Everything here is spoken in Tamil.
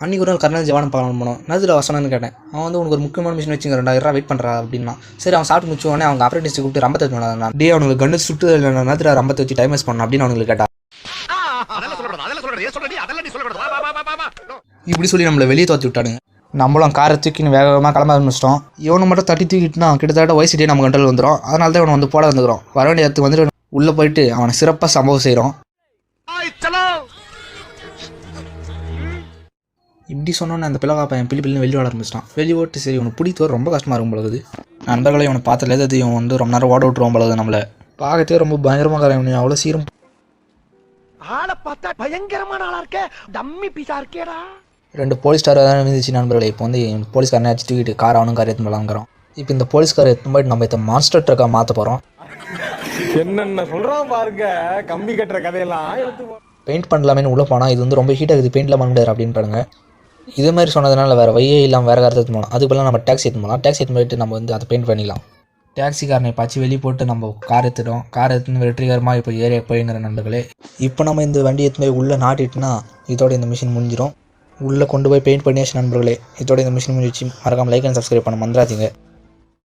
அன்றைக்கி ஒரு நாள் கருணாநிதி ஜவான் படம் போனோம். நதில் வசனம்னு கேட்டேன். அவன் வந்து உனக்கு ஒரு முக்கியமான மிஷின் வச்சுங்க 2000 வெயிட் பண்ணுறா அப்படின்னா. சரி அவன் சாப்பிட்டு முடிச்ச உடனே அவங்க அப்ரண்டிஸ் கூப்பிட்டு ரம்பத்தை வச்சு டே அவனுக்கு கண்ணு சுட்டு நேரத்தில் ரம்பத்தை வச்சு டைம் வேஸ்ட் பண்ணணும் அப்படின்னு அவனுக்கு கேட்டா. இப்படி சொல்லி நம்மளை வெளியே தோற்றி விட்டானுங்க. நம்மளும் காரை தூக்கின்னு வேகமாக கிளம்ப ஆரம்பிச்சிட்டோம். இவனை மட்டும் தட்டி தூக்கிட்டுனா கிட்டத்தட்ட வயசுட்டே நம்ம கண்ட்ரோல் வந்துடும். அதனால தான் இவனை வந்து போட வந்துக்கிறோம். வர வேண்டிய இடத்துக்கு வந்துட்டு உள்ளே போயிட்டு அவனை சிறப்பாக சம்பவம் செய்கிறோம். இப்படி சொன்னோன்னே அந்த பிள்ளை பையன் பிள்ளை வெளியே ஓட ஆரம்பிச்சிட்டான். வெளியே ஓட்டு சரி இவனை பிடித்தவர் ரொம்ப கஷ்டமாக இருக்கும் பொழுது. நண்பர்களை இவனை பார்த்ததுலேயே அது இவன் வந்து ரொம்ப நேரம் ஓட விட்டுருவோம் பொழுது. நம்மளை பார்க்கத்தே ரொம்ப பயங்கரமாக இவன் அவ்வளோ சீரம் ஆளை பார்த்தா பயங்கரமான ஆளா இருக்க, டம்மி பீஸா இருக்கேடா. 2 போலீஸ்கார் தான் இருந்துச்சு நண்பர்களே. இப்போ வந்து போலீஸ்காரனை அடிச்சு தூக்கிட்டு கார் அவனும் கார் எடுத்து போலாங்கிறோம். இப்போ இந்த போலீஸ்காரை எடுத்து போயிட்டு நம்ம இந்த மான்ஸ்டர் ட்ரக்காக மாற்ற போகிறோம். என்னென்ன சொல்கிறான் பாருங்க, கம்பி கட்டுற கதையெல்லாம் பெயிண்ட் பண்ணலாமேன்னு உள்ளே போனால் இது வந்து ரொம்ப ஹீட்டாக இருக்குது, பெயிண்ட்லாம் பண்ண முடியாது அப்படின்னு பாருங்க. இது மாதிரி சொன்னதுனால வேறு வழியே இல்லாமல் வேறு கார் எடுத்து போகலாம். அதுக்குள்ளே நம்ம டாக்ஸி எடுத்து போகலாம். டாக்ஸி எடுத்து போயிட்டு நம்ம வந்து அதை பெயிண்ட் பண்ணிக்கலாம். டாக்ஸிக்காரனை பாய்ச்சி வெளியே போட்டு நம்ம கார் எடுத்துட்டோம். கார் எடுத்துன்னு வெற்றிகரமாக இப்போ ஏரியா போயிங்கிற நண்பர்களே. இப்போ நம்ம இந்த வண்டி எடுத்து போய் உள்ளே நாட்டிட்டுனா இதோட இந்த மிஷின் முடிஞ்சிடும். உள்ளே கொண்டு போய் பெயிண்ட் பண்ணியாச்சு நண்பர்களே. இதோட இந்த மிஷின் முடிஞ்சிச்சு. மறக்காமல் லைக் அண்ட் சப்ஸ்கிரைப் பண்ண மறந்துடாதீங்க.